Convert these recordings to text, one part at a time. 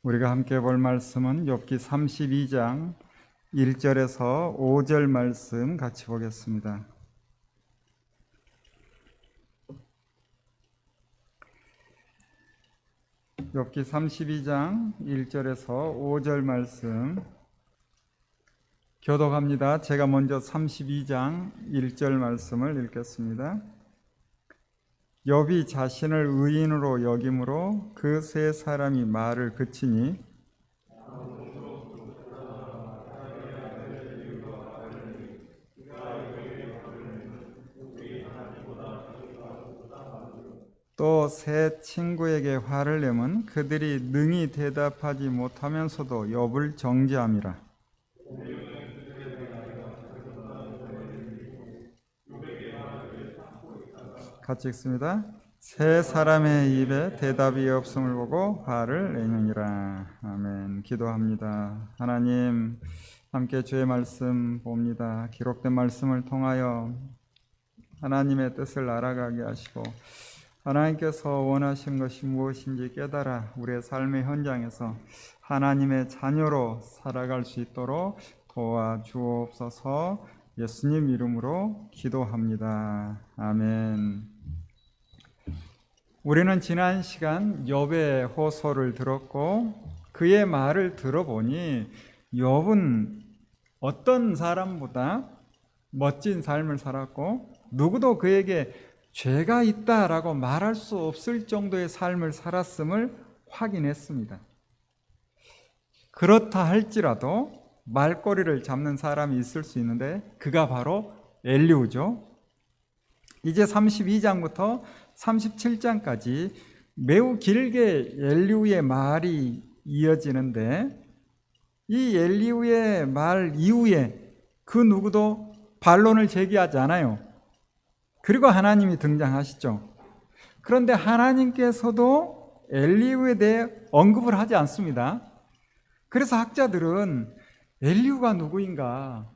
우리가 함께 볼 말씀은 욥기 32장 1절에서 5절 말씀 같이 보겠습니다. 욥기 32장 1절에서 5절 말씀 교독합니다. 제가 먼저 32장 1절 말씀을 읽겠습니다. 욥이 자신을 의인으로 여김으로 그 세 사람이 말을 그치니 또 세 친구에게 화를 내면 그들이 능히 대답하지 못하면서도 욥을 정죄함이라. 같이 읽습니다. 세 사람의 입에 대답이 없음을 보고 화를 내느니라. 아멘. 기도합니다. 하나님, 함께 주의 말씀 봅니다. 기록된 말씀을 통하여 하나님의 뜻을 알아가게 하시고 하나님께서 원하시는 것이 무엇인지 깨달아 우리의 삶의 현장에서 하나님의 자녀로 살아갈 수 있도록 도와주옵소서. 예수님 이름으로 기도합니다. 아멘. 우리는 지난 시간 욥의 호소를 들었고 그의 말을 들어보니 욥은 어떤 사람보다 멋진 삶을 살았고 누구도 그에게 죄가 있다라고 말할 수 없을 정도의 삶을 살았음을 확인했습니다. 그렇다 할지라도 말꼬리를 잡는 사람이 있을 수 있는데 그가 바로 엘리후죠. 이제 32장부터 37장까지 매우 길게 엘리후의 말이 이어지는데 이 엘리후의 말 이후에 그 누구도 반론을 제기하지 않아요. 그리고 하나님이 등장하시죠. 그런데 하나님께서도 엘리후에 대해 언급을 하지 않습니다. 그래서 학자들은 엘리후가 누구인가?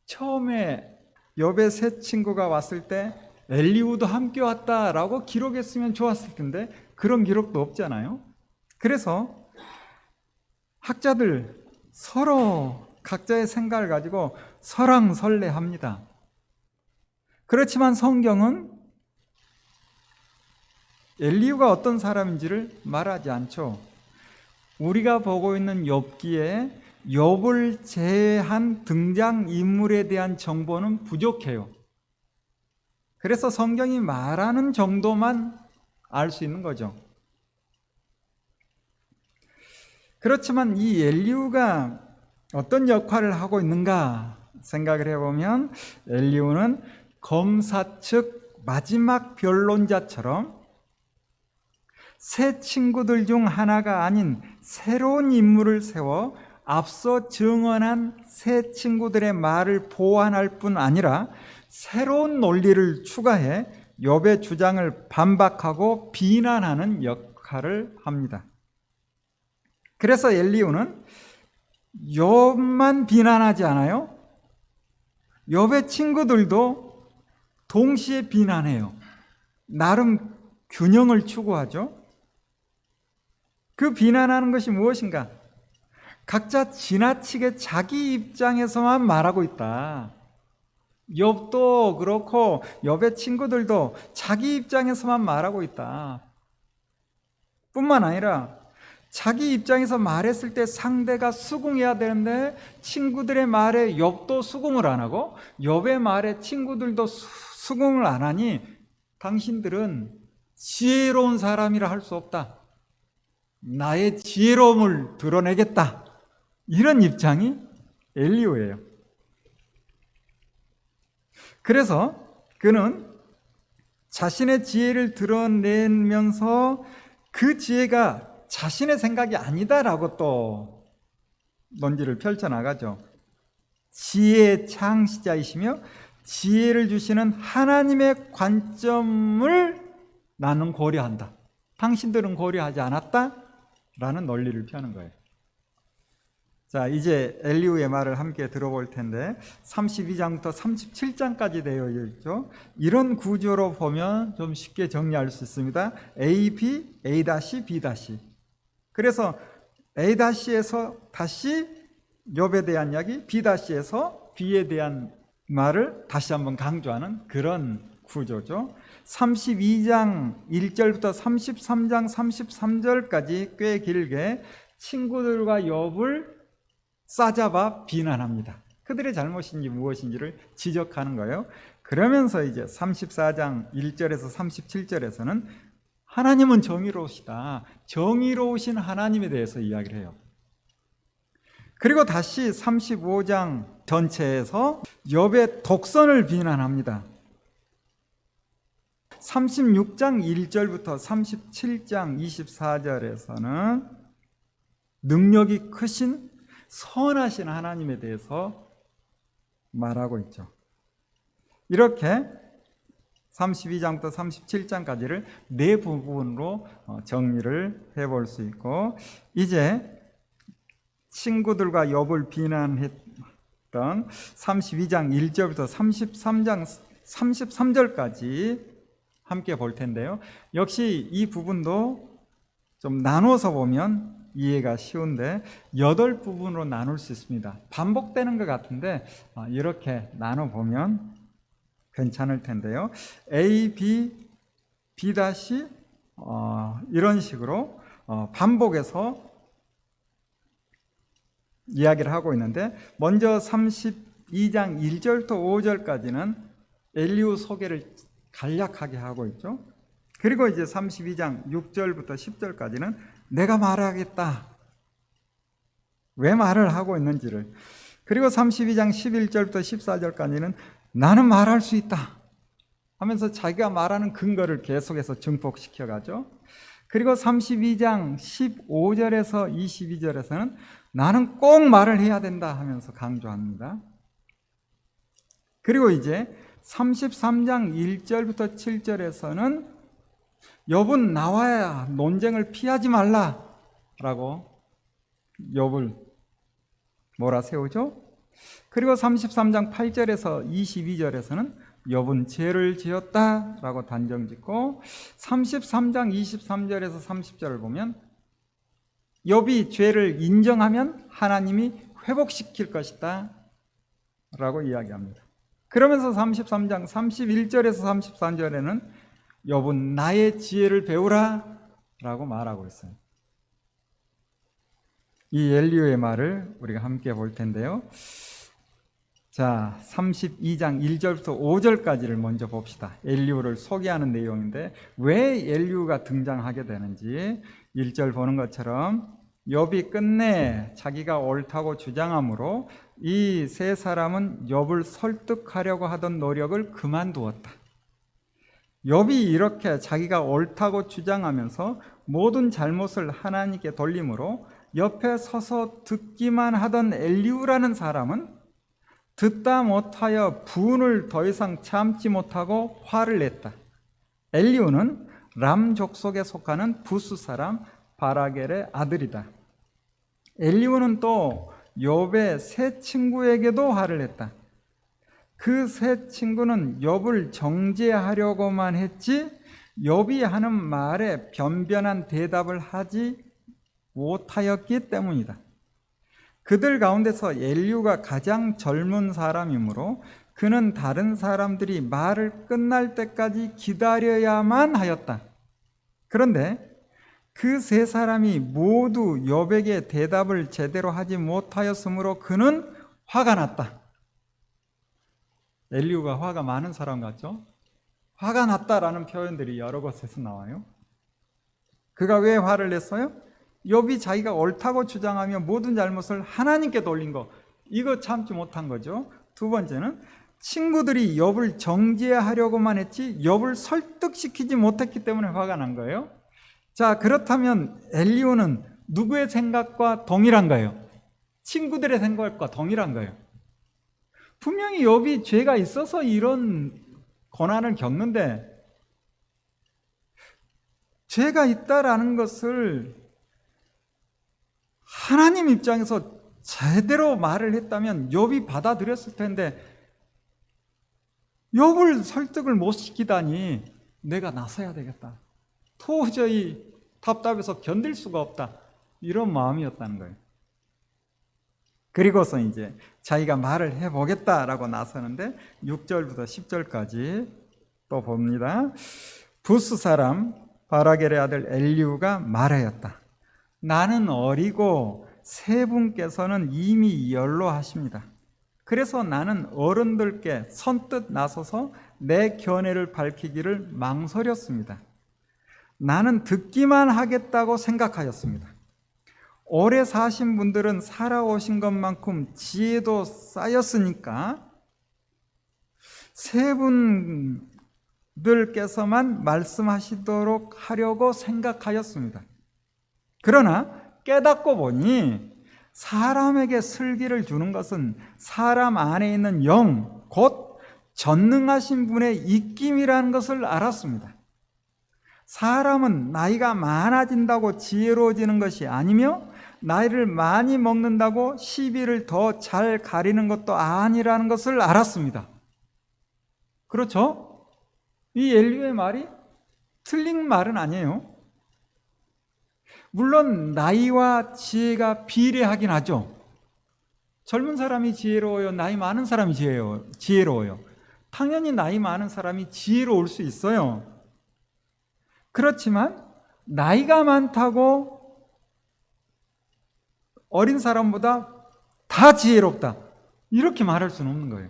처음에 욥의 세 친구가 왔을 때 엘리후도 함께 왔다라고 기록했으면 좋았을 텐데 그런 기록도 없잖아요. 그래서 학자들 서로 각자의 생각을 가지고 설왕설래합니다. 그렇지만 성경은 엘리후가 어떤 사람인지를 말하지 않죠. 우리가 보고 있는 욥기에 욥을 제외한 등장인물에 대한 정보는 부족해요. 그래서 성경이 말하는 정도만 알 수 있는 거죠. 그렇지만 이 엘리후가 어떤 역할을 하고 있는가 생각을 해보면 엘리후는 검사 측 마지막 변론자처럼 세 친구들 중 하나가 아닌 새로운 인물을 세워 앞서 증언한 세 친구들의 말을 보완할 뿐 아니라 새로운 논리를 추가해 욥의 주장을 반박하고 비난하는 역할을 합니다. 그래서 엘리후는 욥만 비난하지 않아요. 욥의 친구들도 동시에 비난해요. 나름 균형을 추구하죠. 그 비난하는 것이 무엇인가? 각자 지나치게 자기 입장에서만 말하고 있다. 욥도 그렇고 욥의 친구들도 자기 입장에서만 말하고 있다. 뿐만 아니라 자기 입장에서 말했을 때 상대가 수긍해야 되는데 친구들의 말에 욥도 수긍을 안 하고 욥의 말에 친구들도 수긍을 안 하니 당신들은 지혜로운 사람이라 할 수 없다. 나의 지혜로움을 드러내겠다. 이런 입장이 엘리후예요. 그래서 그는 자신의 지혜를 드러내면서 그 지혜가 자신의 생각이 아니다라고 또 논지를 펼쳐나가죠. 지혜의 창시자이시며 지혜를 주시는 하나님의 관점을 나는 고려한다. 당신들은 고려하지 않았다? 라는 논리를 펴는 거예요. 자, 이제 엘리후의 말을 함께 들어볼 텐데 32장부터 37장까지 되어 있죠. 이런 구조로 보면 좀 쉽게 정리할 수 있습니다. A, B, A-B'. 그래서 A에서 다시 욥에 대한 이야기, B에서 B에 대한 말을 다시 한번 강조하는 그런 구조죠. 32장 1절부터 33장 33절까지 꽤 길게 친구들과 욥을 싸잡아 비난합니다. 그들의 잘못인지 무엇인지를 지적하는 거예요. 그러면서 이제 34장 1절에서 37절에서는 하나님은 정의로우시다. 정의로우신 하나님에 대해서 이야기를 해요. 그리고 다시 35장 전체에서 욥의 독선을 비난합니다. 36장 1절부터 37장 24절에서는 능력이 크신 선하신 하나님에 대해서 말하고 있죠. 이렇게 32장부터 37장까지를 네 부분으로 정리를 해볼 수 있고, 이제 친구들과 욥을 비난했던 32장 1절부터 33장 33절까지 함께 볼 텐데요. 역시 이 부분도 좀 나눠서 보면 이해가 쉬운데 8부분으로 나눌 수 있습니다. 반복되는 것 같은데 이렇게 나눠보면 괜찮을 텐데요. A, B, B 다시 이런 식으로 반복해서 이야기를 하고 있는데, 먼저 32장 1절부터 5절까지는 엘리후 소개를 간략하게 하고 있죠. 그리고 이제 32장 6절부터 10절까지는 내가 말하겠다, 왜 말을 하고 있는지를, 그리고 32장 11절부터 14절까지는 나는 말할 수 있다 하면서 자기가 말하는 근거를 계속해서 증폭시켜 가죠. 그리고 32장 15절에서 22절에서는 나는 꼭 말을 해야 된다 하면서 강조합니다. 그리고 이제 33장 1절부터 7절에서는 욥은 나와야 논쟁을 피하지 말라라고 욥을 몰아세우죠. 그리고 33장 8절에서 22절에서는 욥은 죄를 지었다라고 단정짓고, 33장 23절에서 30절을 보면 욥이 죄를 인정하면 하나님이 회복시킬 것이다 라고 이야기합니다. 그러면서 33장 31절에서 33절에는 욥은 나의 지혜를 배우라 라고 말하고 있어요. 이 엘리후의 말을 우리가 함께 볼 텐데요. 자, 32장 1절부터 5절까지를 먼저 봅시다. 엘리후를 소개하는 내용인데 왜 엘리후가 등장하게 되는지 1절 보는 것처럼 욥이 끝내 자기가 옳다고 주장하므로 이 세 사람은 욥을 설득하려고 하던 노력을 그만두었다. 욥이 이렇게 자기가 옳다고 주장하면서 모든 잘못을 하나님께 돌림으로 옆에 서서 듣기만 하던 엘리후라는 사람은 듣다 못하여 분을 더 이상 참지 못하고 화를 냈다. 엘리후는 람 족속에 속하는 부스 사람 바라겔의 아들이다. 엘리후는 또 욥의 세 친구에게도 화를 냈다. 그 세 친구는 욥을 정죄하려고만 했지 욥이 하는 말에 변변한 대답을 하지 못하였기 때문이다. 그들 가운데서 엘리후가 가장 젊은 사람이므로 그는 다른 사람들이 말을 끝날 때까지 기다려야만 하였다. 그런데 그 세 사람이 모두 욥에게 대답을 제대로 하지 못하였으므로 그는 화가 났다. 엘리후가 화가 많은 사람 같죠? 화가 났다라는 표현들이 여러 곳에서 나와요. 그가 왜 화를 냈어요? 욥이 자기가 옳다고 주장하며 모든 잘못을 하나님께 돌린 거, 이거 참지 못한 거죠. 두 번째는 친구들이 욥을 정죄하려고만 했지 욥을 설득시키지 못했기 때문에 화가 난 거예요. 자, 그렇다면 엘리후는 누구의 생각과 동일한가요? 친구들의 생각과 동일한 거예요. 분명히 욥이 죄가 있어서 이런 고난을 겪는데 죄가 있다라는 것을 하나님 입장에서 제대로 말을 했다면 욥이 받아들였을 텐데 욥을 설득을 못 시키다니 내가 나서야 되겠다. 도저히 답답해서 견딜 수가 없다. 이런 마음이었다는 거예요. 그리고서 이제 자기가 말을 해보겠다라고 나서는데 6절부터 10절까지 또 봅니다. 부스 사람 바라겔의 아들 엘리후가 말하였다. 나는 어리고 세 분께서는 이미 연로하십니다. 그래서 나는 어른들께 선뜻 나서서 내 견해를 밝히기를 망설였습니다. 나는 듣기만 하겠다고 생각하였습니다. 오래 사신 분들은 살아오신 것만큼 지혜도 쌓였으니까 세 분들께서만 말씀하시도록 하려고 생각하였습니다. 그러나 깨닫고 보니 사람에게 슬기를 주는 것은 사람 안에 있는 영, 곧 전능하신 분의 입김이라는 것을 알았습니다. 사람은 나이가 많아진다고 지혜로워지는 것이 아니며 나이를 많이 먹는다고 시비를 더 잘 가리는 것도 아니라는 것을 알았습니다. 그렇죠? 이 엘리후의 말이 틀린 말은 아니에요. 물론 나이와 지혜가 비례하긴 하죠. 젊은 사람이 지혜로워요? 나이 많은 사람이 지혜로워요? 당연히 나이 많은 사람이 지혜로울 수 있어요. 그렇지만 나이가 많다고 어린 사람보다 다 지혜롭다, 이렇게 말할 수는 없는 거예요.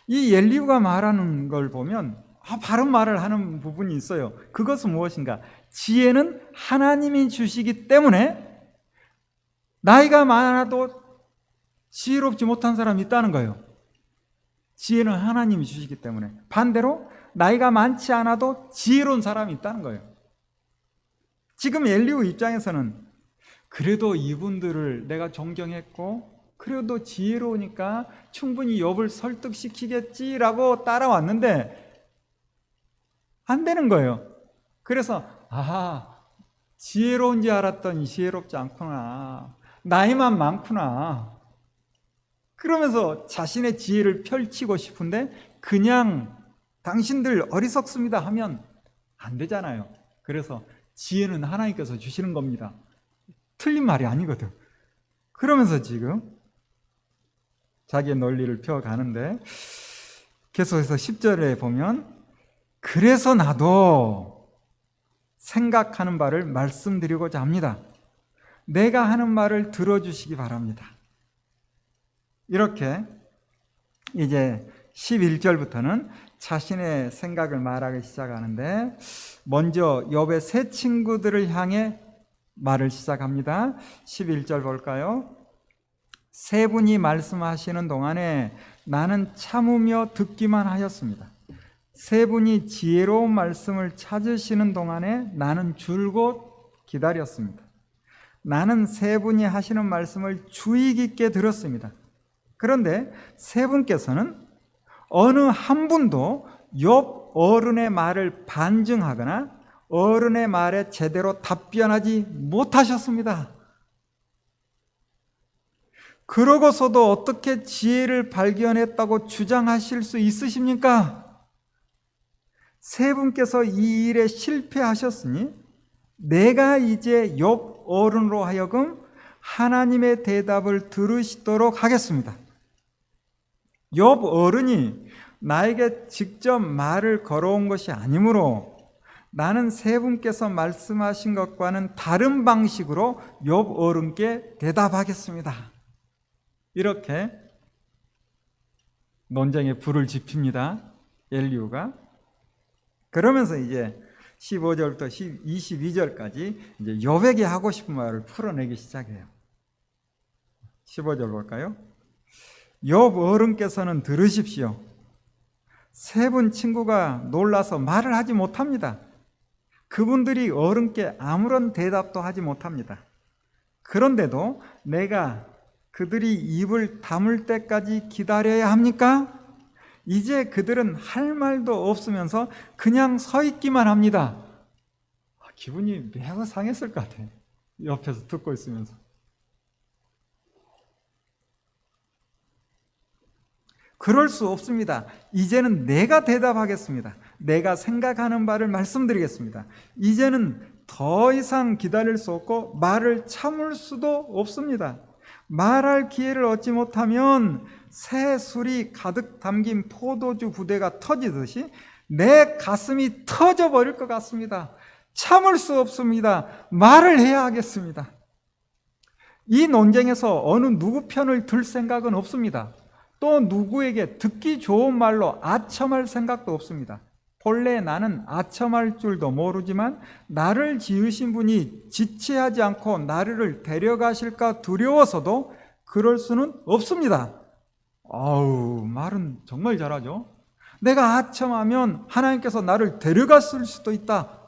이 엘리후가 말하는 걸 보면 바른 말을 하는 부분이 있어요. 그것은 무엇인가? 지혜는 하나님이 주시기 때문에 나이가 많아도 지혜롭지 못한 사람이 있다는 거예요. 지혜는 하나님이 주시기 때문에. 반대로 나이가 많지 않아도 지혜로운 사람이 있다는 거예요. 지금 엘리후 입장에서는 그래도 이분들을 내가 존경했고 그래도 지혜로우니까 충분히 욥을 설득시키겠지라고 따라왔는데 안 되는 거예요. 그래서 지혜로운 줄 알았더니 지혜롭지 않구나, 나이만 많구나, 그러면서 자신의 지혜를 펼치고 싶은데 그냥 당신들 어리석습니다 하면 안 되잖아요. 그래서 지혜는 하나님께서 주시는 겁니다, 틀린 말이 아니거든. 그러면서 지금 자기의 논리를 펴가는데 계속해서 10절에 보면 그래서 나도 생각하는 바를 말씀드리고자 합니다. 내가 하는 말을 들어주시기 바랍니다. 이렇게 이제 11절부터는 자신의 생각을 말하기 시작하는데 먼저 욥의 세 친구들을 향해 말을 시작합니다. 11절 볼까요? 세 분이 말씀하시는 동안에 나는 참으며 듣기만 하였습니다. 세 분이 지혜로운 말씀을 찾으시는 동안에 나는 줄곧 기다렸습니다. 나는 세 분이 하시는 말씀을 주의 깊게 들었습니다. 그런데 세 분께서는 어느 한 분도 욥 어른의 말을 반증하거나 어른의 말에 제대로 답변하지 못하셨습니다. 그러고서도 어떻게 지혜를 발견했다고 주장하실 수 있으십니까? 세 분께서 이 일에 실패하셨으니 내가 이제 욥 어른으로 하여금 하나님의 대답을 들으시도록 하겠습니다. 욥 어른이 나에게 직접 말을 걸어온 것이 아니므로 나는 세 분께서 말씀하신 것과는 다른 방식으로 욥 어른께 대답하겠습니다. 이렇게 논쟁에 불을 지핍니다, 엘리후가. 그러면서 이제 15절부터 22절까지 이제 욥에게 하고 싶은 말을 풀어내기 시작해요. 15절 볼까요? 욥 어른께서는 들으십시오. 세 분 친구가 놀라서 말을 하지 못합니다. 그분들이 어른께 아무런 대답도 하지 못합니다. 그런데도 내가 그들이 입을 다물 때까지 기다려야 합니까? 이제 그들은 할 말도 없으면서 그냥 서 있기만 합니다. 기분이 매우 상했을 것 같아요, 옆에서 듣고 있으면서. 그럴 수 없습니다. 이제는 내가 대답하겠습니다. 내가 생각하는 바를 말씀드리겠습니다. 이제는 더 이상 기다릴 수 없고 말을 참을 수도 없습니다. 말할 기회를 얻지 못하면 새 술이 가득 담긴 포도주 부대가 터지듯이 내 가슴이 터져버릴 것 같습니다. 참을 수 없습니다. 말을 해야 하겠습니다. 이 논쟁에서 어느 누구 편을 들 생각은 없습니다. 또 누구에게 듣기 좋은 말로 아첨할 생각도 없습니다. 본래 나는 아첨할 줄도 모르지만 나를 지으신 분이 지체하지 않고 나를 데려가실까 두려워서도 그럴 수는 없습니다. 아우, 말은 정말 잘하죠. 내가 아첨하면 하나님께서 나를 데려갔을 수도 있다.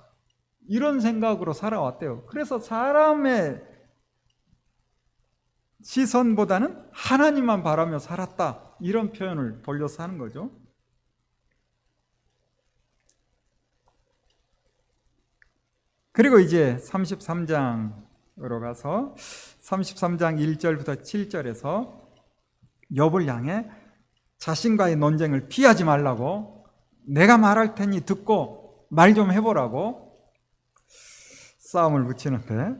이런 생각으로 살아왔대요. 그래서 사람의 시선보다는 하나님만 바라며 살았다. 이런 표현을 돌려서 하는 거죠. 그리고 이제 33장으로 가서 33장 1절부터 7절에서 욥을 향해 자신과의 논쟁을 피하지 말라고, 내가 말할 테니 듣고 말 좀 해보라고 싸움을 붙이는데,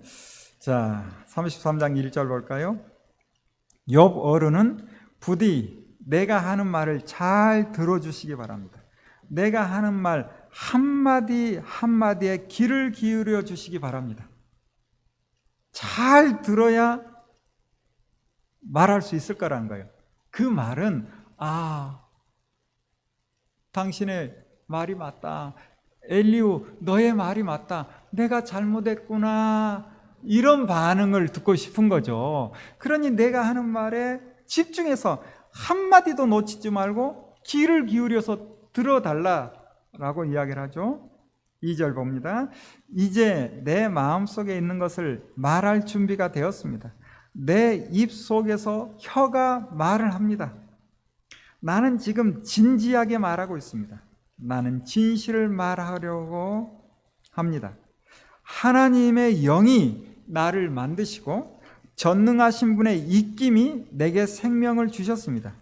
자 33장 1절 볼까요? 욥 어른은 부디 내가 하는 말을 잘 들어주시기 바랍니다. 내가 하는 말 한마디 한마디에 귀를 기울여 주시기 바랍니다. 잘 들어야 말할 수 있을 거라는 거예요. 그 말은 당신의 말이 맞다. 엘리우 너의 말이 맞다. 내가 잘못했구나. 이런 반응을 듣고 싶은 거죠. 그러니 내가 하는 말에 집중해서 한마디도 놓치지 말고 귀를 기울여서 들어달라라고 이야기를 하죠. 2절 봅니다. 이제 내 마음속에 있는 것을 말할 준비가 되었습니다. 내 입 속에서 혀가 말을 합니다. 나는 지금 진지하게 말하고 있습니다. 나는 진실을 말하려고 합니다. 하나님의 영이 나를 만드시고 전능하신 분의 입김이 내게 생명을 주셨습니다.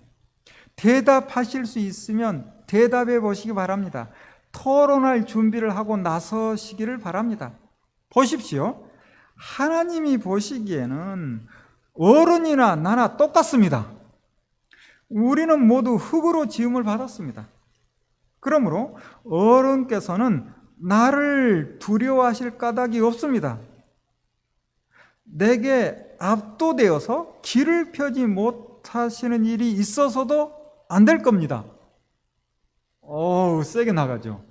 대답하실 수 있으면 대답해 보시기 바랍니다. 토론할 준비를 하고 나서시기를 바랍니다. 보십시오. 하나님이 보시기에는 어른이나 나나 똑같습니다. 우리는 모두 흙으로 지음을 받았습니다. 그러므로 어른께서는 나를 두려워하실 까닭이 없습니다. 내게 압도되어서 길을 펴지 못하시는 일이 있어서도 안 될 겁니다. 세게 나가죠.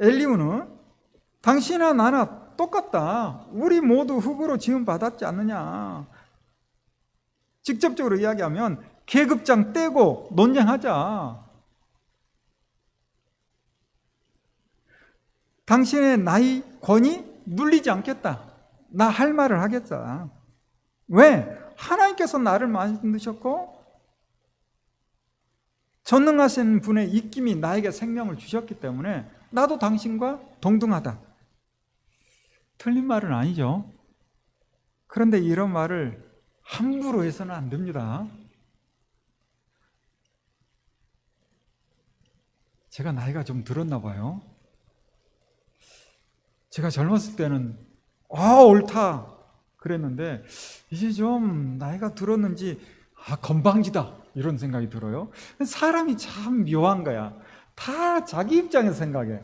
엘리우는 당신이나 나나 똑같다. 우리 모두 흙으로 지음 받았지 않느냐. 직접적으로 이야기하면 계급장 떼고 논쟁하자. 당신의 나이, 권위 눌리지 않겠다. 나 할 말을 하겠다. 왜? 하나님께서 나를 만드셨고 전능하신 분의 입김이 나에게 생명을 주셨기 때문에 나도 당신과 동등하다. 틀린 말은 아니죠. 그런데 이런 말을 함부로 해서는 안 됩니다. 제가 나이가 좀 들었나 봐요. 제가 젊었을 때는 옳다 그랬는데 이제 좀 나이가 들었는지 건방지다 이런 생각이 들어요. 사람이 참 묘한 거야. 다 자기 입장에서 생각해.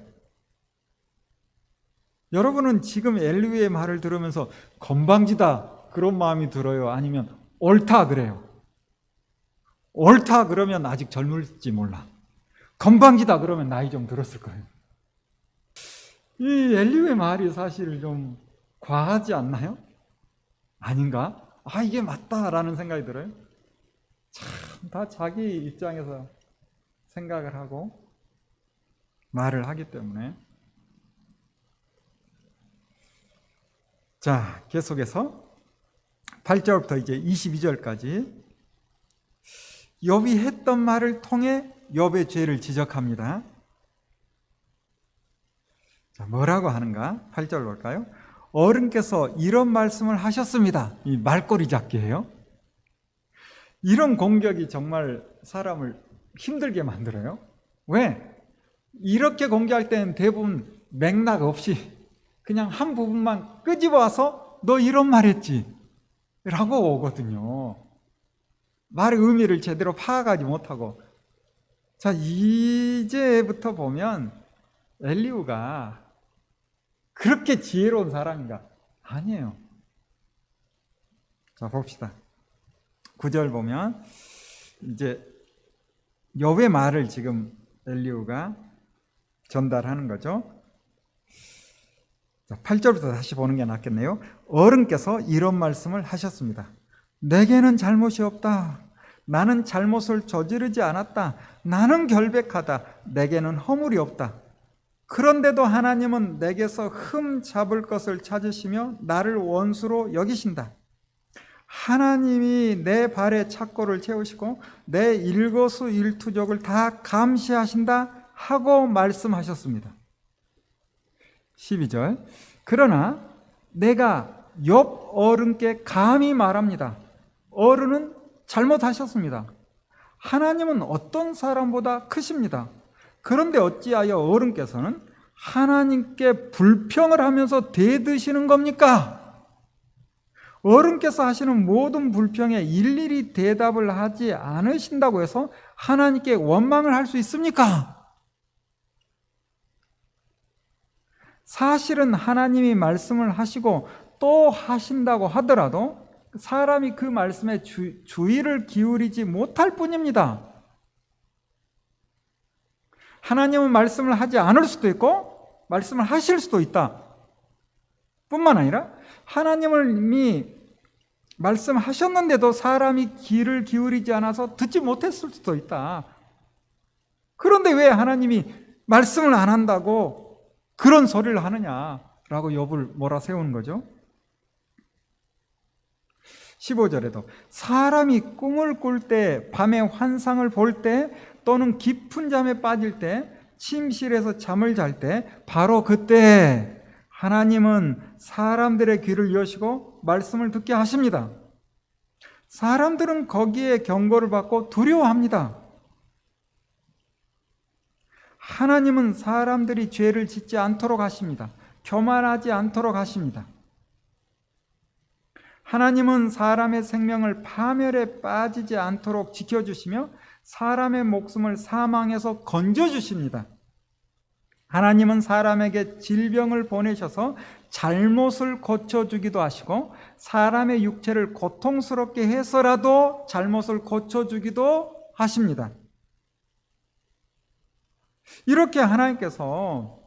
여러분은 지금 엘리우의 말을 들으면서 건방지다 그런 마음이 들어요? 아니면 옳다 그래요? 옳다 그러면 아직 젊을지 몰라. 건방지다 그러면 나이 좀 들었을 거예요. 이 엘리우의 말이 사실 좀 과하지 않나요? 아닌가? 이게 맞다라는 생각이 들어요. 참 다 자기 입장에서 생각을 하고 말을 하기 때문에. 자, 계속해서 8절부터 이제 22절까지 욥이 했던 말을 통해 욥의 죄를 지적합니다. 자, 뭐라고 하는가? 8절 볼까요? 어른께서 이런 말씀을 하셨습니다. 이 말꼬리 잡기예요. 이런 공격이 정말 사람을 힘들게 만들어요. 왜? 이렇게 공격할 때는 대부분 맥락 없이 그냥 한 부분만 끄집어와서 너 이런 말 했지 라고 오거든요. 말의 의미를 제대로 파악하지 못하고. 자, 이제부터 보면 엘리후가 그렇게 지혜로운 사람인가? 아니에요. 자, 봅시다. 9절 보면 이제 욥의 말을 지금 엘리후가 전달하는 거죠. 자, 8절부터 다시 보는 게 낫겠네요. 어른께서 이런 말씀을 하셨습니다. 내게는 잘못이 없다. 나는 잘못을 저지르지 않았다. 나는 결백하다. 내게는 허물이 없다. 그런데도 하나님은 내게서 흠 잡을 것을 찾으시며 나를 원수로 여기신다. 하나님이 내 발에 착고를 채우시고 내 일거수일투족을 다 감시하신다 하고 말씀하셨습니다. 12절. 그러나 내가 욥 어른께 감히 말합니다. 어른은 잘못하셨습니다. 하나님은 어떤 사람보다 크십니다. 그런데 어찌하여 어른께서는 하나님께 불평을 하면서 대드시는 겁니까? 어른께서 하시는 모든 불평에 일일이 대답을 하지 않으신다고 해서 하나님께 원망을 할 수 있습니까? 사실은 하나님이 말씀을 하시고 또 하신다고 하더라도 사람이 그 말씀에 주의를 기울이지 못할 뿐입니다. 하나님은 말씀을 하지 않을 수도 있고 말씀을 하실 수도 있다. 뿐만 아니라 하나님이 말씀하셨는데도 사람이 귀를 기울이지 않아서 듣지 못했을 수도 있다. 그런데 왜 하나님이 말씀을 안 한다고 그런 소리를 하느냐라고 욥을 몰아세우는 거죠. 15절에도 사람이 꿈을 꿀 때, 밤에 환상을 볼 때, 또는 깊은 잠에 빠질 때, 침실에서 잠을 잘 때, 바로 그때 하나님은 사람들의 귀를 여시고 말씀을 듣게 하십니다. 사람들은 거기에 경고를 받고 두려워합니다. 하나님은 사람들이 죄를 짓지 않도록 하십니다. 교만하지 않도록 하십니다. 하나님은 사람의 생명을 파멸에 빠지지 않도록 지켜주시며 사람의 목숨을 사망에서 건져주십니다. 하나님은 사람에게 질병을 보내셔서 잘못을 고쳐주기도 하시고 사람의 육체를 고통스럽게 해서라도 잘못을 고쳐주기도 하십니다. 이렇게 하나님께서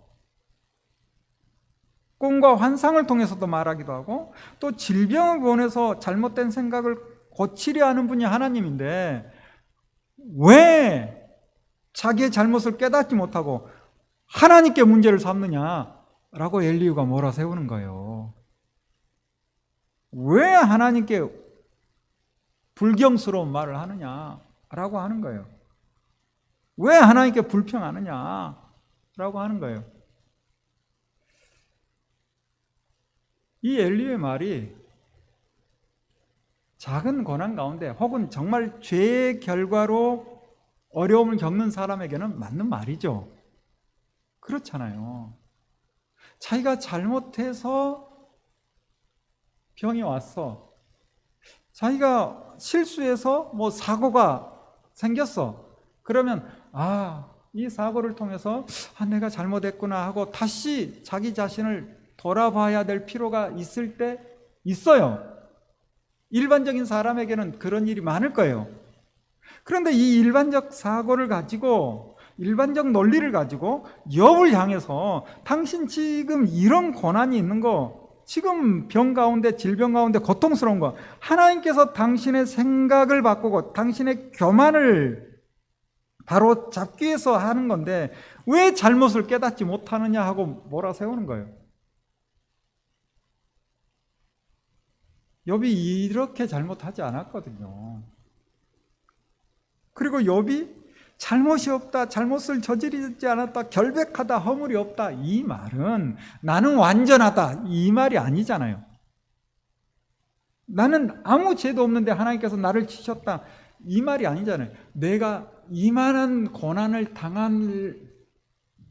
꿈과 환상을 통해서도 말하기도 하고 또 질병을 보내서 잘못된 생각을 고치려 하는 분이 하나님인데 왜 자기의 잘못을 깨닫지 못하고 하나님께 문제를 삼느냐라고 엘리후가 몰아세우는 거예요. 왜 하나님께 불경스러운 말을 하느냐라고 하는 거예요. 왜 하나님께 불평하느냐라고 하는 거예요. 이 엘리후의 말이 작은 고난 가운데 혹은 정말 죄의 결과로 어려움을 겪는 사람에게는 맞는 말이죠. 그렇잖아요. 자기가 잘못해서 병이 왔어. 자기가 실수해서 사고가 생겼어. 그러면 이 사고를 통해서 내가 잘못했구나 하고 다시 자기 자신을 돌아봐야 될 필요가 있을 때 있어요. 일반적인 사람에게는 그런 일이 많을 거예요. 그런데 이 일반적 사고를 가지고 일반적 논리를 가지고 욥을 향해서 당신 지금 이런 고난이 있는 거, 지금 병 가운데 질병 가운데 고통스러운 거, 하나님께서 당신의 생각을 바꾸고 당신의 교만을 바로 잡기 위해서 하는 건데 왜 잘못을 깨닫지 못하느냐 하고 몰아세우는 거예요. 욥이 이렇게 잘못하지 않았거든요. 그리고 욥이 잘못이 없다, 잘못을 저지르지 않았다, 결백하다, 허물이 없다, 이 말은 나는 완전하다 이 말이 아니잖아요. 나는 아무 죄도 없는데 하나님께서 나를 치셨다 이 말이 아니잖아요. 내가 이만한 고난을 당할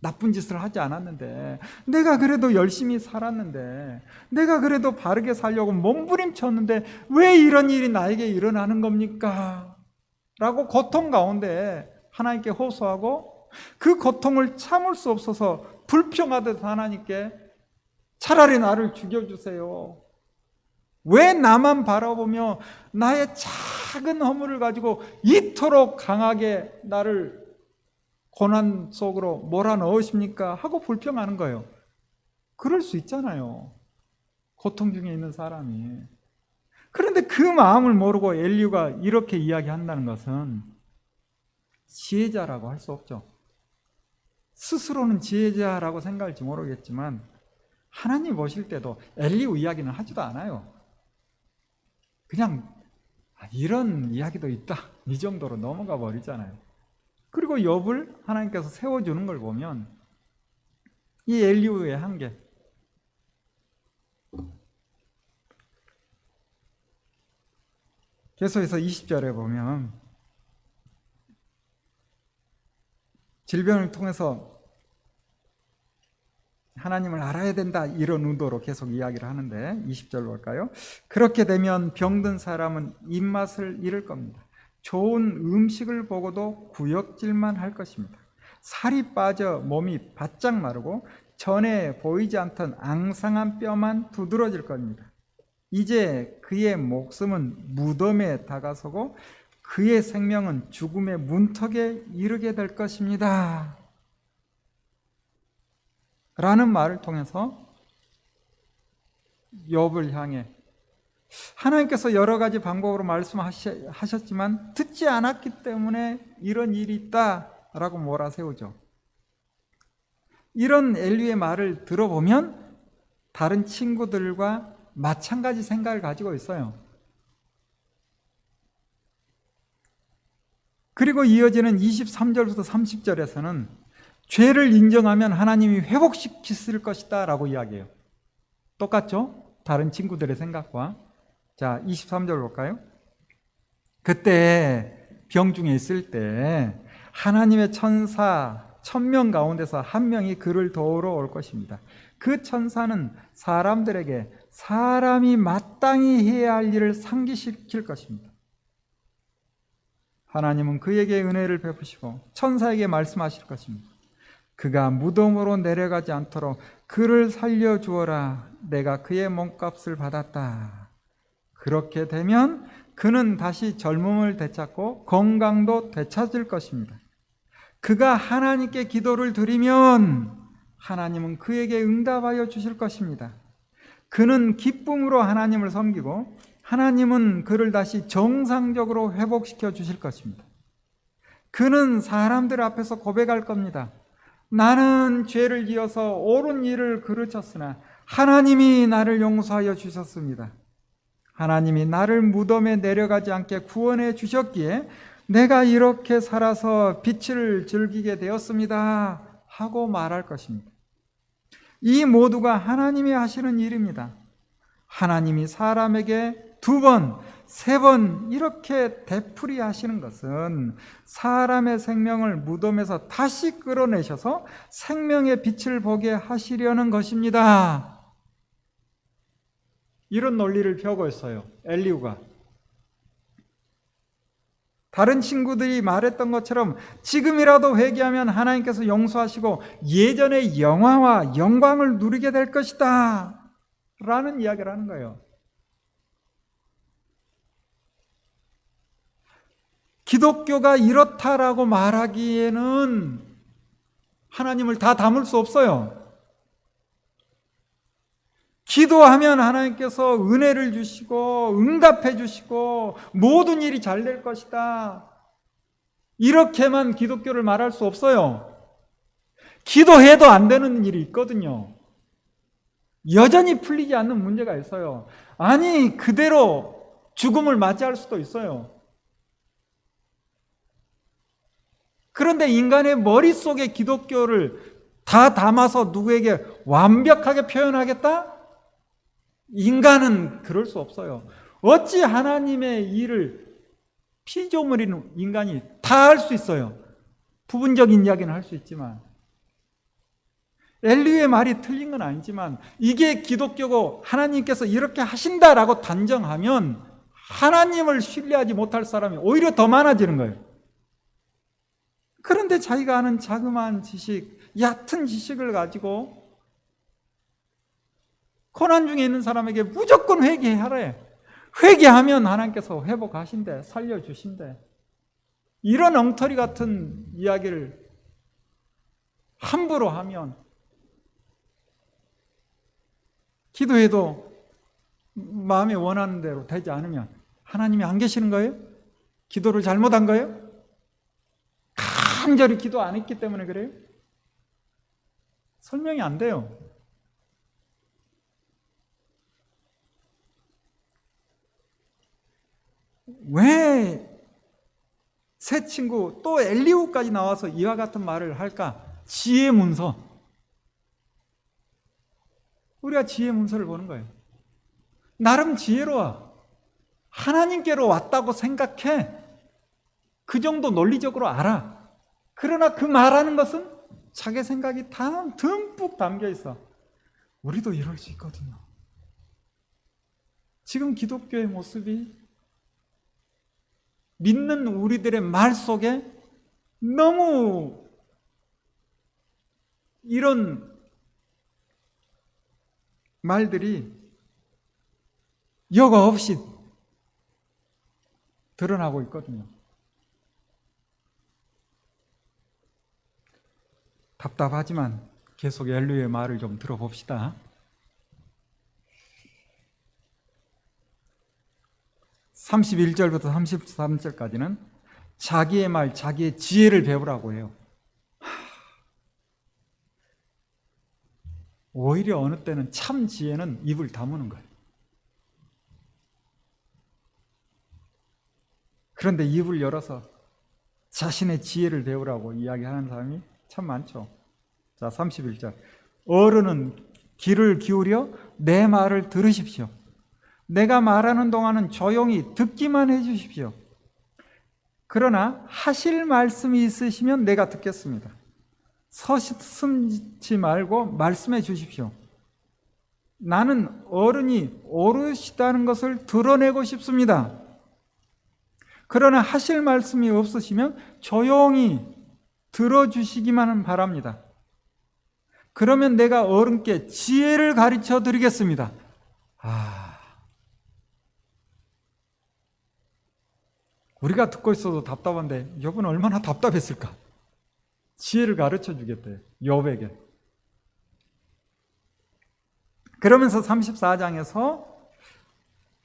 나쁜 짓을 하지 않았는데, 내가 그래도 열심히 살았는데, 내가 그래도 바르게 살려고 몸부림쳤는데 왜 이런 일이 나에게 일어나는 겁니까? 라고 고통 가운데 하나님께 호소하고, 그 고통을 참을 수 없어서 불평하듯 하나님께 차라리 나를 죽여주세요. 왜 나만 바라보며 나의 작은 허물을 가지고 이토록 강하게 나를 고난 속으로 몰아넣으십니까? 하고 불평하는 거예요. 그럴 수 있잖아요. 고통 중에 있는 사람이. 그런데 그 마음을 모르고 엘리후가 이렇게 이야기한다는 것은 지혜자라고 할 수 없죠. 스스로는 지혜자라고 생각할지 모르겠지만 하나님 보실 때도 엘리후 이야기는 하지도 않아요. 그냥 이런 이야기도 있다, 이 정도로 넘어가 버리잖아요. 그리고 욥을 하나님께서 세워주는 걸 보면 이 엘리후의 한계, 계속해서 20절에 보면 질병을 통해서 하나님을 알아야 된다, 이런 의도로 계속 이야기를 하는데 20절 볼까요? 그렇게 되면 병든 사람은 입맛을 잃을 겁니다. 좋은 음식을 보고도 구역질만 할 것입니다. 살이 빠져 몸이 바짝 마르고 전에 보이지 않던 앙상한 뼈만 두드러질 겁니다. 이제 그의 목숨은 무덤에 다가서고 그의 생명은 죽음의 문턱에 이르게 될 것입니다. 라는 말을 통해서 욥을 향해 하나님께서 여러 가지 방법으로 말씀하셨지만 듣지 않았기 때문에 이런 일이 있다라고 몰아세우죠. 이런 엘리후의 말을 들어보면 다른 친구들과 마찬가지 생각을 가지고 있어요. 그리고 이어지는 23절부터 30절에서는 죄를 인정하면 하나님이 회복시킬 것이다 라고 이야기해요. 똑같죠? 다른 친구들의 생각과. 자, 23절 볼까요? 그때 병중에 있을 때 하나님의 천사 1000명 가운데서 한 명이 그를 도우러 올 것입니다. 그 천사는 사람들에게 사람이 마땅히 해야 할 일을 상기시킬 것입니다. 하나님은 그에게 은혜를 베푸시고 천사에게 말씀하실 것입니다. 그가 무덤으로 내려가지 않도록 그를 살려주어라. 내가 그의 몸값을 받았다. 그렇게 되면 그는 다시 젊음을 되찾고 건강도 되찾을 것입니다. 그가 하나님께 기도를 드리면 하나님은 그에게 응답하여 주실 것입니다. 그는 기쁨으로 하나님을 섬기고 하나님은 그를 다시 정상적으로 회복시켜 주실 것입니다. 그는 사람들 앞에서 고백할 겁니다. 나는 죄를 지어서 옳은 일을 그르쳤으나 하나님이 나를 용서하여 주셨습니다. 하나님이 나를 무덤에 내려가지 않게 구원해 주셨기에 내가 이렇게 살아서 빛을 즐기게 되었습니다 하고 말할 것입니다. 이 모두가 하나님이 하시는 일입니다. 하나님이 사람에게 2번, 3번 이렇게 되풀이 하시는 것은 사람의 생명을 무덤에서 다시 끌어내셔서 생명의 빛을 보게 하시려는 것입니다. 이런 논리를 펴고 있어요, 엘리후가. 다른 친구들이 말했던 것처럼 지금이라도 회개하면 하나님께서 용서하시고 예전의 영화와 영광을 누리게 될 것이다 라는 이야기를 하는 거예요. 기독교가 이렇다라고 말하기에는 하나님을 다 담을 수 없어요. 기도하면 하나님께서 은혜를 주시고 응답해 주시고 모든 일이 잘 될 것이다, 이렇게만 기독교를 말할 수 없어요. 기도해도 안 되는 일이 있거든요. 여전히 풀리지 않는 문제가 있어요. 아니, 그대로 죽음을 맞이할 수도 있어요. 그런데 인간의 머릿속에 기독교를 다 담아서 누구에게 완벽하게 표현하겠다? 인간은 그럴 수 없어요. 어찌 하나님의 일을 피조물인 인간이 다 할 수 있어요. 부분적인 이야기는 할 수 있지만 엘리후의 말이 틀린 건 아니지만 이게 기독교고 하나님께서 이렇게 하신다라고 단정하면 하나님을 신뢰하지 못할 사람이 오히려 더 많아지는 거예요. 그런데 자기가 아는 자그마한 지식, 얕은 지식을 가지고 고난 중에 있는 사람에게 무조건 회개하래. 회개하면 하나님께서 회복하신대, 살려주신대. 이런 엉터리 같은 이야기를 함부로 하면 기도해도 마음에 원하는 대로 되지 않으면 하나님이 안 계시는 거예요? 기도를 잘못한 거예요? 간절히 기도 안 했기 때문에 그래요? 설명이 안 돼요. 왜 새 친구 또 엘리후까지 나와서 이와 같은 말을 할까? 지혜 문서. 우리가 지혜 문서를 보는 거예요. 나름 지혜로워. 하나님께로 왔다고 생각해. 그 정도 논리적으로 알아. 그러나 그 말하는 것은 자기 생각이 다 듬뿍 담겨 있어. 우리도 이럴 수 있거든요. 지금 기독교의 모습이 믿는 우리들의 말 속에 너무 이런 말들이 여과 없이 드러나고 있거든요. 답답하지만 계속 엘리후의 말을 좀 들어봅시다. 31절부터 33절까지는 자기의 말, 자기의 지혜를 배우라고 해요. 오히려 어느 때는 참 지혜는 입을 다무는 거예요. 그런데 입을 열어서 자신의 지혜를 배우라고 이야기하는 사람이 참 많죠. 자, 31절. 어른은 귀를 기울여 내 말을 들으십시오. 내가 말하는 동안은 조용히 듣기만 해주십시오. 그러나 하실 말씀이 있으시면 내가 듣겠습니다. 서슴지 말고 말씀해 주십시오. 나는 어른이 옳으시다는 것을 드러내고 싶습니다. 그러나 하실 말씀이 없으시면 조용히 들어주시기만 바랍니다. 그러면 내가 어른께 지혜를 가르쳐 드리겠습니다. 우리가 듣고 있어도 답답한데 욥은 얼마나 답답했을까? 지혜를 가르쳐 주겠대요. 욥에게. 그러면서 34장에서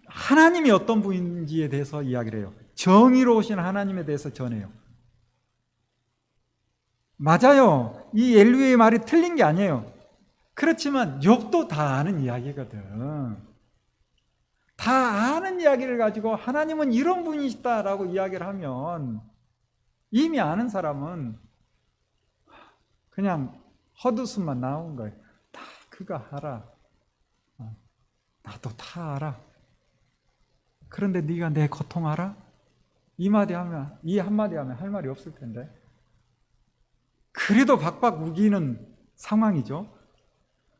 하나님이 어떤 분인지에 대해서 이야기를 해요. 정의로우신 하나님에 대해서 전해요. 맞아요. 이 엘리후의 말이 틀린 게 아니에요. 그렇지만 욥도 다 아는 이야기거든. 다 아는 이야기를 가지고 하나님은 이런 분이시다라고 이야기를 하면 이미 아는 사람은 그냥 헛웃음만 나온 거예요. 다 그가 알아. 나도 다 알아. 그런데 네가 내 고통 알아? 이 한마디 하면 할 말이 없을 텐데. 그래도 박박 우기는 상황이죠.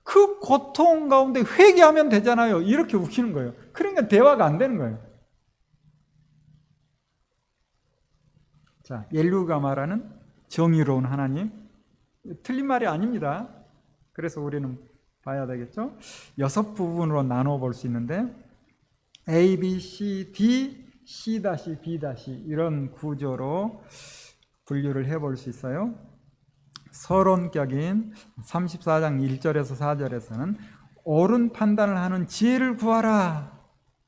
그 고통 가운데 회개하면 되잖아요. 이렇게 우기는 거예요. 그러니까 대화가 안 되는 거예요. 자, 엘리후가 말하는 정의로운 하나님, 틀린 말이 아닙니다. 그래서 우리는 봐야 되겠죠. 6부분으로 나눠 볼 수 있는데 A, B, C, D, C-, B- 이런 구조로 분류를 해볼 수 있어요. 서론격인 34장 1절에서 4절에서는 옳은 판단을 하는 지혜를 구하라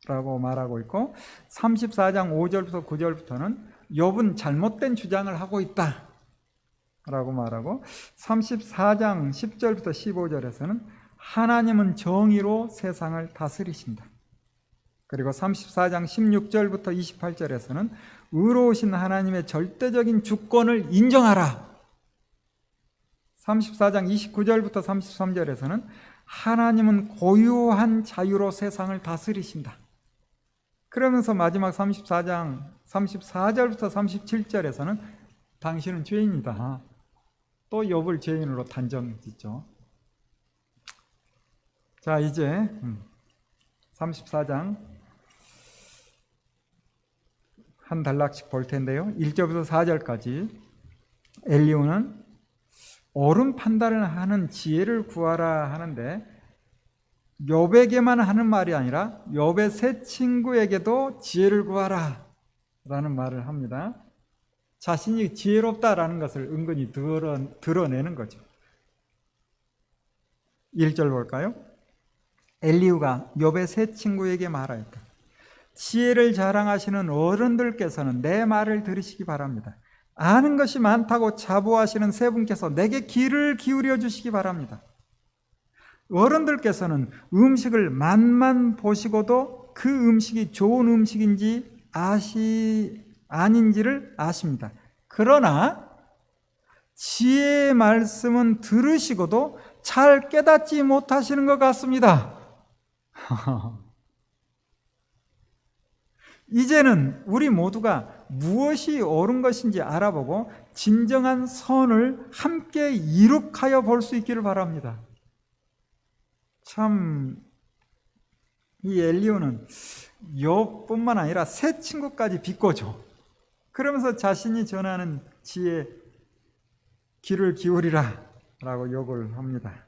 라고 말하고 있고, 34장 5절부터 9절부터는 욥은 잘못된 주장을 하고 있다 라고 말하고, 34장 10절부터 15절에서는 하나님은 정의로 세상을 다스리신다. 그리고 34장 16절부터 28절에서는 의로우신 하나님의 절대적인 주권을 인정하라. 34장 29절부터 33절에서는 하나님은 고유한 자유로 세상을 다스리신다. 그러면서 마지막 34장 34절부터 37절에서는 당신은 죄인이다. 또 욥을 죄인으로 단정짓죠. 자, 이제 34장 한 단락씩 볼 텐데요. 1절부터 4절까지 엘리후는 옳은 판단을 하는 지혜를 구하라 하는데 욥에게만 하는 말이 아니라 욥의 세 친구에게도 지혜를 구하라 라는 말을 합니다. 자신이 지혜롭다라는 것을 은근히 드러내는 거죠. 1절 볼까요? 엘리후가 욥의 세 친구에게 말하였다. 지혜를 자랑하시는 어른들께서는 내 말을 들으시기 바랍니다. 아는 것이 많다고 자부하시는 세 분께서 내게 귀를 기울여 주시기 바랍니다. 어른들께서는 음식을 맛만 보시고도 그 음식이 좋은 음식인지 아닌지를 아십니다. 그러나 지혜의 말씀은 들으시고도 잘 깨닫지 못하시는 것 같습니다. 이제는 우리 모두가 무엇이 옳은 것인지 알아보고 진정한 선을 함께 이룩하여 볼 수 있기를 바랍니다. 참, 이 엘리후는 욥뿐만 아니라 세 친구까지 비꼬죠. 그러면서 자신이 전하는 지혜 귀를 기울이라 라고 욕을 합니다.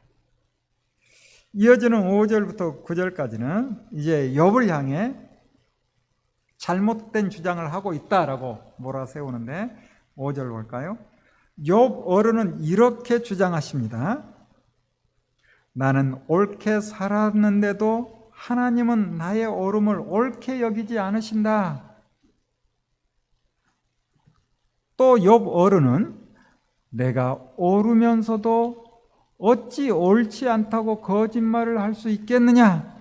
이어지는 5절부터 9절까지는 이제 욥을 향해 잘못된 주장을 하고 있다라고 몰아세우는데 5절 볼까요? 욥 어른은 이렇게 주장하십니다. 나는 옳게 살았는데도 하나님은 나의 옳음을 옳게 여기지 않으신다. 또 욥 어른은 내가 옳으면서도 어찌 옳지 않다고 거짓말을 할 수 있겠느냐?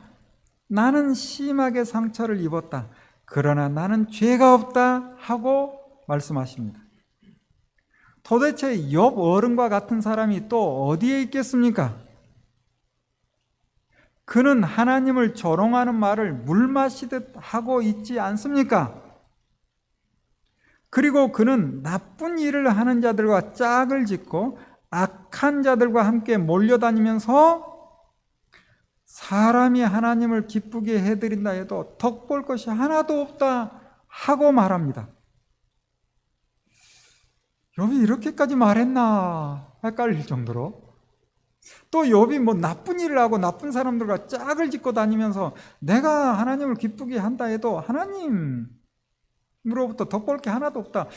나는 심하게 상처를 입었다. 그러나 나는 죄가 없다 하고 말씀하십니다. 도대체 욥 어른과 같은 사람이 또 어디에 있겠습니까? 그는 하나님을 조롱하는 말을 물 마시듯 하고 있지 않습니까? 그리고 그는 나쁜 일을 하는 자들과 짝을 짓고 악한 자들과 함께 몰려다니면서 사람이 하나님을 기쁘게 해드린다 해도 덕볼 것이 하나도 없다 하고 말합니다. 욥이 이렇게까지 말했나 헷갈릴 정도로. 또 욥이 뭐 나쁜 일을 하고 나쁜 사람들과 짝을 짓고 다니면서 내가 하나님을 기쁘게 한다 해도 하나님으로부터 덕볼 게 하나도 없다.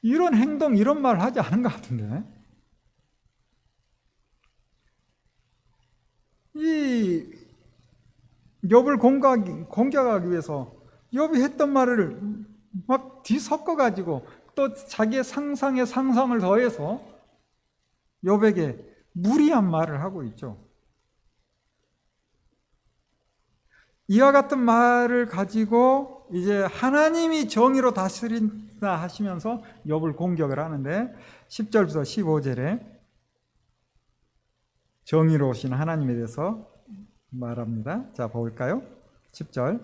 이런 행동, 이런 말을 하지 않은 것 같은데. 이 욥을 공격하기 위해서 욥이 했던 말을 막 뒤섞어가지고 또 자기의 상상에 상상을 더해서 욥에게 무리한 말을 하고 있죠. 이와 같은 말을 가지고 이제 하나님이 정의로 다스린다 하시면서 욥을 공격을 하는데 10절부터 15절에 정의로우신 하나님에 대해서 말합니다. 자, 볼까요? 10절.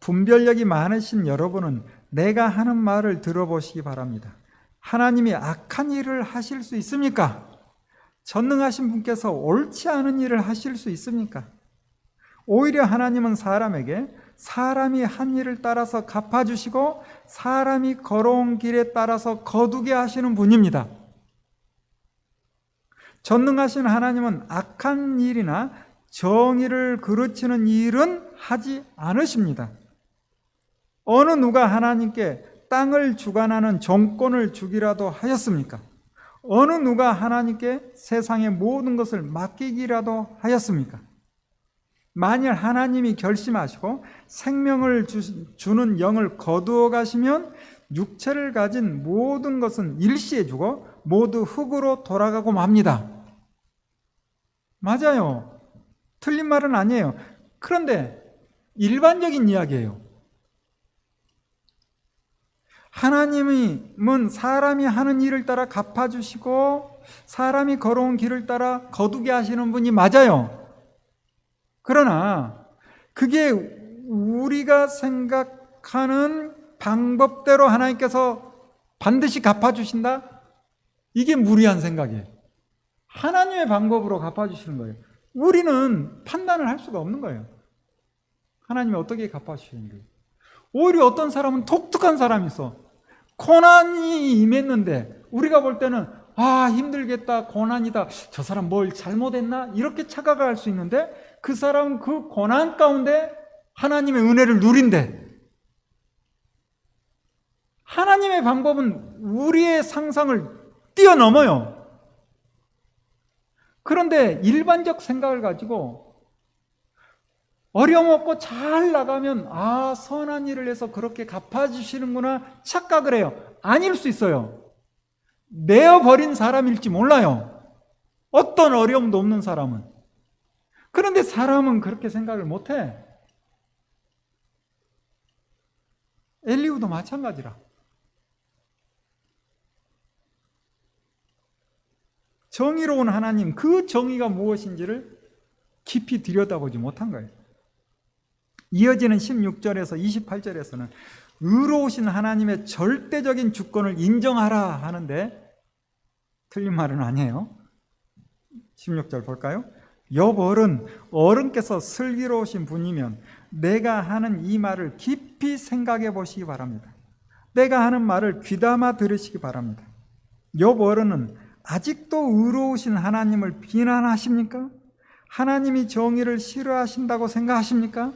분별력이 많으신 여러분은 내가 하는 말을 들어보시기 바랍니다. 하나님이 악한 일을 하실 수 있습니까? 전능하신 분께서 옳지 않은 일을 하실 수 있습니까? 오히려 하나님은 사람에게 사람이 한 일을 따라서 갚아주시고 사람이 걸어온 길에 따라서 거두게 하시는 분입니다. 전능하신 하나님은 악한 일이나 정의를 그르치는 일은 하지 않으십니다. 어느 누가 하나님께 땅을 주관하는 정권을 주기라도 하였습니까? 어느 누가 하나님께 세상의 모든 것을 맡기기라도 하였습니까? 만일 하나님이 결심하시고 생명을 주는 영을 거두어 가시면 육체를 가진 모든 것은 일시에 주고 모두 흙으로 돌아가고 맙니다. 맞아요. 틀린 말은 아니에요. 그런데 일반적인 이야기예요. 하나님은 사람이 하는 일을 따라 갚아주시고 사람이 걸어온 길을 따라 거두게 하시는 분이 맞아요. 그러나 그게 우리가 생각하는 방법대로 하나님께서 반드시 갚아주신다? 이게 무리한 생각이에요. 하나님의 방법으로 갚아주시는 거예요. 우리는 판단을 할 수가 없는 거예요. 하나님이 어떻게 갚아주시는지. 오히려 어떤 사람은 독특한 사람이 있어. 고난이 임했는데 우리가 볼 때는 힘들겠다, 고난이다, 저 사람 뭘 잘못했나 이렇게 착각할 수 있는데 그 사람은 그 고난 가운데 하나님의 은혜를 누린대. 하나님의 방법은 우리의 상상을 뛰어넘어요. 그런데 일반적 생각을 가지고 어려움 없고 잘 나가면 선한 일을 해서 그렇게 갚아주시는구나 착각을 해요. 아닐 수 있어요. 내어버린 사람일지 몰라요. 어떤 어려움도 없는 사람은. 그런데 사람은 그렇게 생각을 못해. 엘리후도 마찬가지라. 정의로운 하나님, 그 정의가 무엇인지를 깊이 들여다보지 못한 거예요. 이어지는 16절에서 28절에서는 의로우신 하나님의 절대적인 주권을 인정하라 하는데 틀린 말은 아니에요. 16절 볼까요? 옆 어른께서 슬기로우신 분이면 내가 하는 이 말을 깊이 생각해 보시기 바랍니다. 내가 하는 말을 귀담아 들으시기 바랍니다. 옆 어른은 아직도 의로우신 하나님을 비난하십니까? 하나님이 정의를 싫어하신다고 생각하십니까?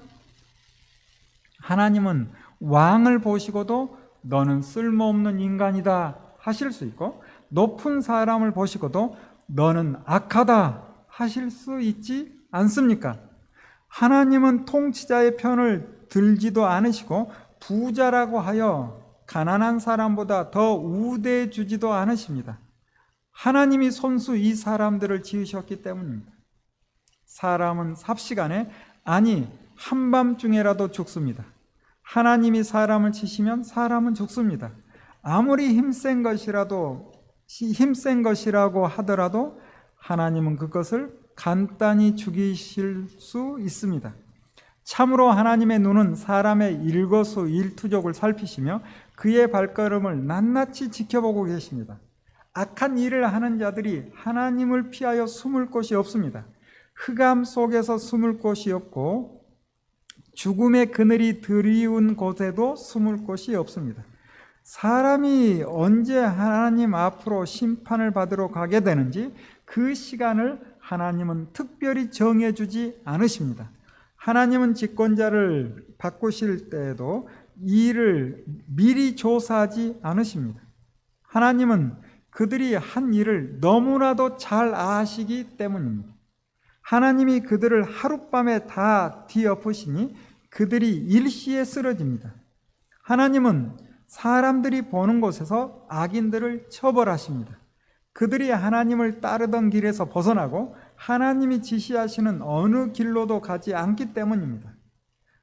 하나님은 왕을 보시고도 너는 쓸모없는 인간이다 하실 수 있고, 높은 사람을 보시고도 너는 악하다 하실 수 있지 않습니까? 하나님은 통치자의 편을 들지도 않으시고 부자라고 하여 가난한 사람보다 더 우대해 주지도 않으십니다. 하나님이 손수 이 사람들을 지으셨기 때문입니다. 사람은 삽시간에, 아니 한밤중에라도 죽습니다. 하나님이 사람을 치시면 사람은 죽습니다. 아무리 힘센 것이라고 하더라도 하나님은 그것을 간단히 죽이실 수 있습니다. 참으로 하나님의 눈은 사람의 일거수일투족을 살피시며 그의 발걸음을 낱낱이 지켜보고 계십니다. 악한 일을 하는 자들이 하나님을 피하여 숨을 곳이 없습니다. 흑암 속에서 숨을 곳이 없고 죽음의 그늘이 드리운 곳에도 숨을 곳이 없습니다. 사람이 언제 하나님 앞으로 심판을 받으러 가게 되는지 그 시간을 하나님은 특별히 정해주지 않으십니다. 하나님은 집권자를 바꾸실 때에도 이를 미리 조사하지 않으십니다. 하나님은 그들이 한 일을 너무나도 잘 아시기 때문입니다. 하나님이 그들을 하룻밤에 다 뒤엎으시니 그들이 일시에 쓰러집니다. 하나님은 사람들이 보는 곳에서 악인들을 처벌하십니다. 그들이 하나님을 따르던 길에서 벗어나고 하나님이 지시하시는 어느 길로도 가지 않기 때문입니다.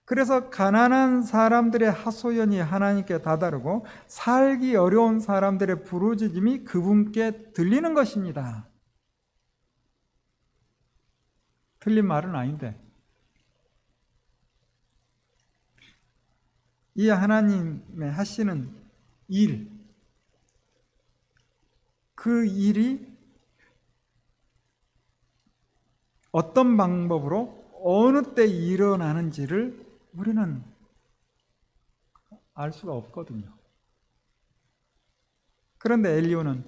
그래서 가난한 사람들의 하소연이 하나님께 다다르고 살기 어려운 사람들의 부르짖음이 그분께 들리는 것입니다. 틀린 말은 아닌데, 이 하나님의 하시는 일, 그 일이 어떤 방법으로 어느 때 일어나는지를 우리는 알 수가 없거든요. 그런데 엘리후는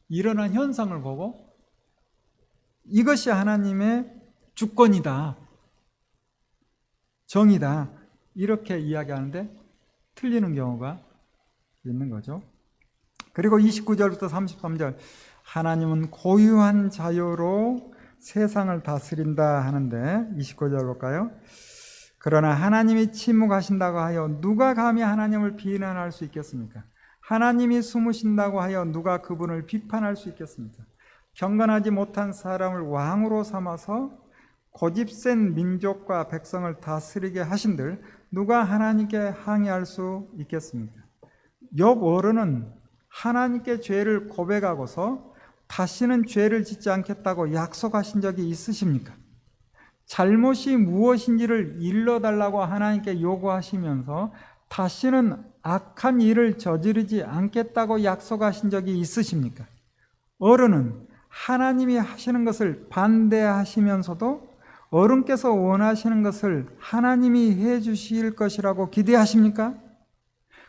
일어난 현상을 보고 이것이 하나님의 주권이다, 정이다, 이렇게 이야기하는데 틀리는 경우가 있는 거죠. 그리고 29절부터 33절, 하나님은 고유한 자유로 세상을 다스린다 하는데 29절 볼까요? 그러나 하나님이 침묵하신다고 하여 누가 감히 하나님을 비난할 수 있겠습니까? 하나님이 숨으신다고 하여 누가 그분을 비판할 수 있겠습니까? 경건하지 못한 사람을 왕으로 삼아서 고집센 민족과 백성을 다스리게 하신들 누가 하나님께 항의할 수 있겠습니까? 욥 어른은 하나님께 죄를 고백하고서 다시는 죄를 짓지 않겠다고 약속하신 적이 있으십니까? 잘못이 무엇인지를 일러달라고 하나님께 요구하시면서 다시는 악한 일을 저지르지 않겠다고 약속하신 적이 있으십니까? 어른은 하나님이 하시는 것을 반대하시면서도 어른께서 원하시는 것을 하나님이 해 주실 것이라고 기대하십니까?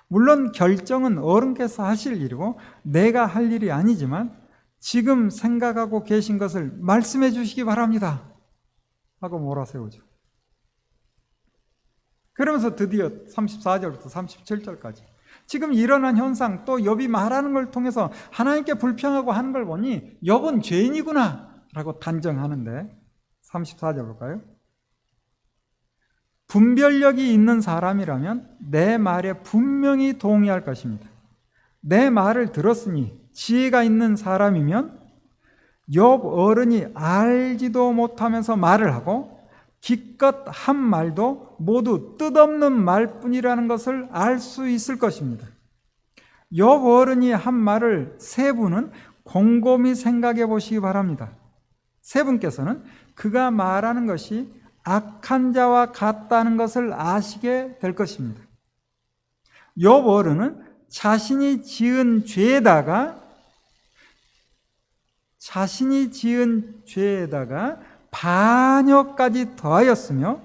물론 결정은 어른께서 하실 일이고 내가 할 일이 아니지만 지금 생각하고 계신 것을 말씀해 주시기 바랍니다 하고 몰아세우죠. 그러면서 드디어 34절부터 37절까지 지금 일어난 현상, 또 욥이 말하는 걸 통해서 하나님께 불평하고 하는 걸 보니 욥은 죄인이구나 라고 단정하는데 34절 볼까요? 분별력이 있는 사람이라면 내 말에 분명히 동의할 것입니다. 내 말을 들었으니 지혜가 있는 사람이면 욥 어른이 알지도 못하면서 말을 하고 기껏 한 말도 모두 뜻없는 말뿐이라는 것을 알 수 있을 것입니다. 욥 어른이 한 말을 세 분은 곰곰이 생각해 보시기 바랍니다. 세 분께서는 그가 말하는 것이 악한 자와 같다는 것을 아시게 될 것입니다. 욥 어른은 자신이 지은 죄에다가 반역까지 더하였으며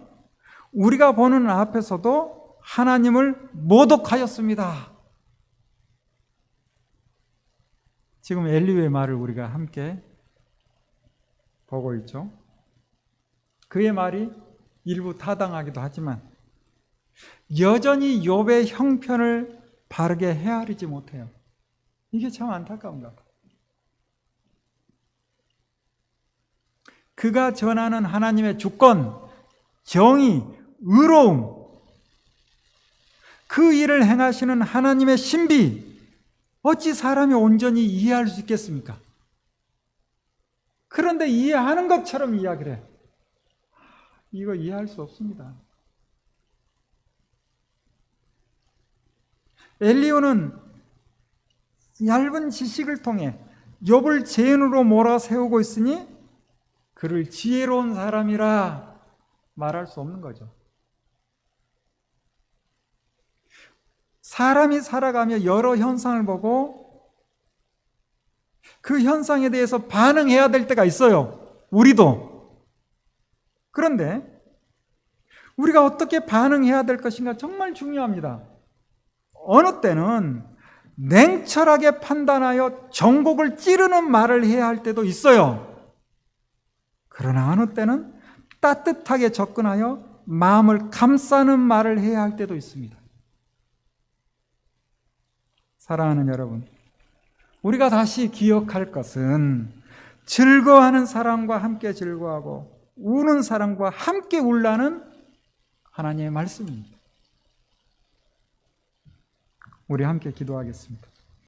우리가 보는 앞에서도 하나님을 모독하였습니다. 지금 엘리후의 말을 우리가 함께 보고 있죠. 그의 말이 일부 타당하기도 하지만 여전히 욥의 형편을 바르게 헤아리지 못해요. 이게 참 안타까운가 봐요. 그가 전하는 하나님의 주권, 정의, 의로움, 그 일을 행하시는 하나님의 신비, 어찌 사람이 온전히 이해할 수 있겠습니까? 그런데 이해하는 것처럼 이야기를 해. 이거 이해할 수 없습니다. 엘리후는 얇은 지식을 통해 욥을 죄인으로 몰아세우고 있으니 그를 지혜로운 사람이라 말할 수 없는 거죠. 사람이 살아가며 여러 현상을 보고 그 현상에 대해서 반응해야 될 때가 있어요. 우리도. 그런데 우리가 어떻게 반응해야 될 것인가 정말 중요합니다. 어느 때는 냉철하게 판단하여 정곡을 찌르는 말을 해야 할 때도 있어요. 그러나 어느 때는 따뜻하게 접근하여 마음을 감싸는 말을 해야 할 때도 있습니다. 사랑하는 여러분, 우리가 다시 기억할 것은 즐거워하는 사람과 함께 즐거워하고 우는 사람과 함께 울라는 하나님의 말씀입니다. 우리 함께 기도하겠습니다.